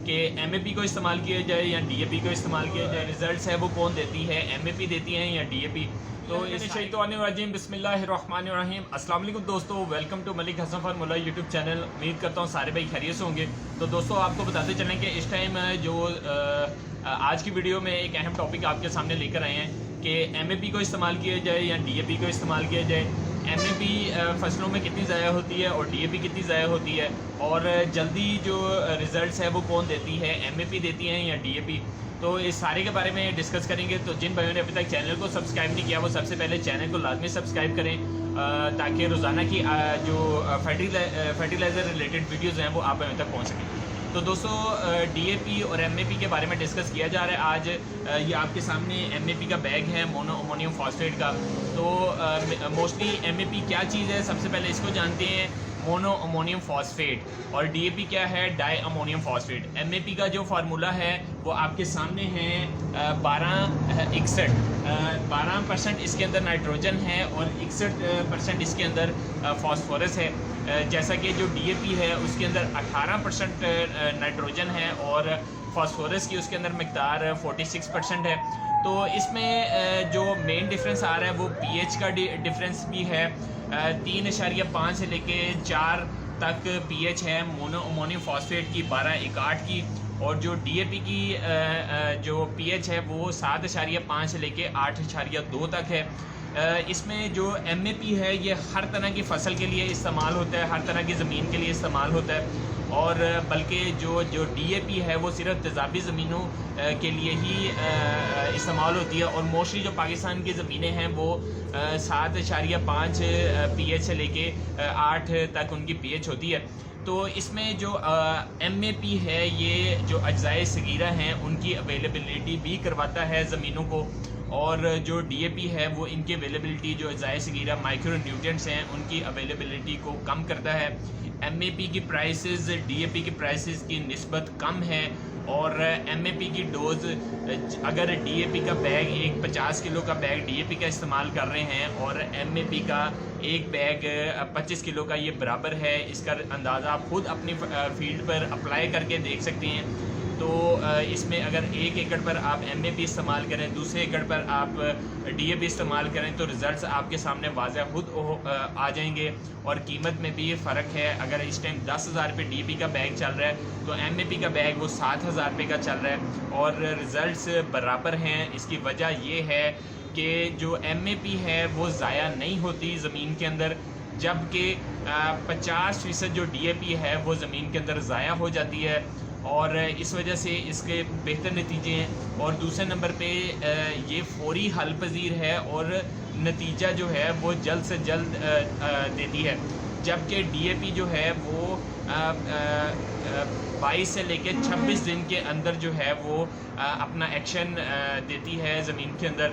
कि एमएपी को इस्तेमाल किया जाए या डीएपी को इस्तेमाल किया जाए। रिजल्ट्स है वो कौन देती है, एमएपी देती है या डीएपी। तो शैतानिर्रजीम बिस्मिल्लाहिर्रहमानिर्रहीम। अस्सलाम वालेकुम दोस्तों, welcome to Malik Hasan formula YouTube channel. उम्मीद करता हूँ सारे भाई खैरियत से होंगे। तो दोस्तों आपको बताते चलें कि इस टाइम जो आज की वीडियो में एक अहम टॉपिक आपके सामने लेकर आए हैं कि एमएपी को इस्तेमाल किया जाए या डीएपी को इस्तेमाल किया जाए। एमएपी फसलों में कितनी ज़ाया होती है और डीएपी कितनी ज़ाया होती है, और जल्दी जो रिज़ल्ट्स है वो कौन देती है, एमएपी देती है या डीएपी। तो इस सारे के बारे में डिस्कस करेंगे। तो जिन भाइयों ने अभी तक चैनल को सब्सक्राइब नहीं किया वो सबसे पहले चैनल को लाजमी सब्सक्राइब करें ताकि रोज़ाना की जो फर्टिलाइज़र रिलेटेड वीडियोज़ हैं वो आप भाइयों तक पहुँच सकें। तो दोस्तों डीएपी और एमएपी के बारे में डिस्कस किया जा रहा है आज। ये आपके सामने एमएपी का बैग है मोनो अमोनियम फॉस्फेट का। तो मोस्टली एमएपी क्या चीज़ है, सबसे पहले इसको जानते हैं। मोनो अमोनियम फॉस्फेट और डीएपी क्या है, डाई अमोनियम फॉस्फेट। एमएपी का जो फार्मूला है वो आपके सामने है 12% इसके अंदर नाइट्रोजन है और 61% इसके अंदर फॉस्फोरस है। जैसा कि जो डीएपी है उसके अंदर 18% नाइट्रोजन है और फॉस्फोरस की उसके अंदर मिकदार 46% है। तो इसमें जो मेन डिफरेंस आ रहा है वो पीएच का डिफरेंस भी है। 3.5 से लेके 4 तक पीएच है मोनो अमोनियम फॉस्फेट की, 12.1 की। और जो डीएपी की जो पीएच है वो 7.5 से लेके 8.2 तक है। इसमें जो एमएपी है ये हर तरह की फसल के लिए इस्तेमाल होता है, हर तरह की ज़मीन के लिए इस्तेमाल होता है। और बल्कि जो डीएपी है वो सिर्फ तेज़ाबी ज़मीनों के लिए ही इस्तेमाल होती है। और मोस्टली जो पाकिस्तान की ज़मीनें हैं वो 7.5 पीएच से लेके 8 तक उनकी पीएच होती है। तो इसमें जो एमएपी है ये जो अज्जाए सगीरा हैं उनकी अवेलेबिलिटी भी करवाता है ज़मीनों को। और जो डीएपी है वो इनकी अवेलेबिलिटी, जो अज्जाए सगीरा माइक्रो न्यूट्रिएंट्स हैं उनकी अवेलेबिलिटी को कम करता है। एमएपी की प्राइसेस डीएपी की प्राइसेस की निस्बत कम है। और एमएपी की डोज, अगर डीएपी का बैग 50 किलो का बैग डीएपी का इस्तेमाल कर रहे हैं और एमएपी का एक बैग 25 किलो का, ये बराबर है। इसका अंदाज़ा आप खुद अपनी फील्ड पर अप्लाई करके देख सकते हैं। तो इसमें अगर 1 एकड़ पर आप एमएपी इस्तेमाल करें, दूसरे एकड़ पर आप डीएपी इस्तेमाल करें तो रिज़ल्ट्स आपके सामने वाज़ह खुद आ जाएंगे। और कीमत में भी फ़र्क है। अगर इस टाइम 10,000 रुपये डीएपी का बैग चल रहा है तो एमएपी का बैग वो 7,000 रुपये का चल रहा है और रिज़ल्ट्स बराबर हैं। इसकी वजह ये है कि जो एमएपी है वो ज़ाया नहीं होती ज़मीन के अंदर, जबकि 50% जो डीएपी है वो ज़मीन के अंदर ज़ाया हो जाती है। और इस वजह से इसके बेहतर नतीजे हैं। और दूसरे नंबर पे ये फौरी हल पजीर है और नतीजा जो है वो जल्द से जल्द देती है। जबकि डीएपी जो है वो 22 से लेके 26 दिन के अंदर जो है वो अपना एक्शन देती है ज़मीन के अंदर।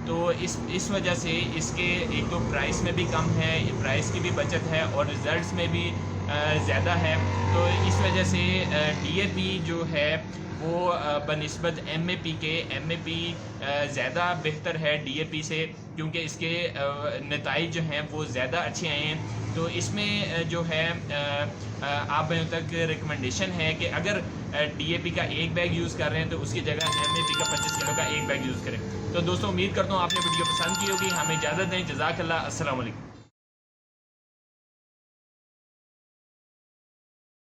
तो इस वजह से इसके एक तो प्राइस में भी कम है, प्राइस की भी बचत है और रिज़ल्ट्स में भी ज़्यादा है। तो इस वजह से डीएपी जो है वो बनिस्बत एमएपी के ज़्यादा बेहतर है डीएपी से, क्योंकि इसके नताइज जो हैं वो ज़्यादा अच्छे आए हैं। तो इसमें जो है आप तक रिकमेंडेशन है कि अगर डीएपी का एक बैग यूज़ कर रहे हैं तो उसकी जगह एमएपी का 25 किलो का एक बैग यूज़ करें। तो दोस्तों उम्मीद करता हूँ आपने वीडियो पसंद की होगी। हमें इजाज़त दें। जज़ाकल्लाह। अस्सलाम वालेकुम।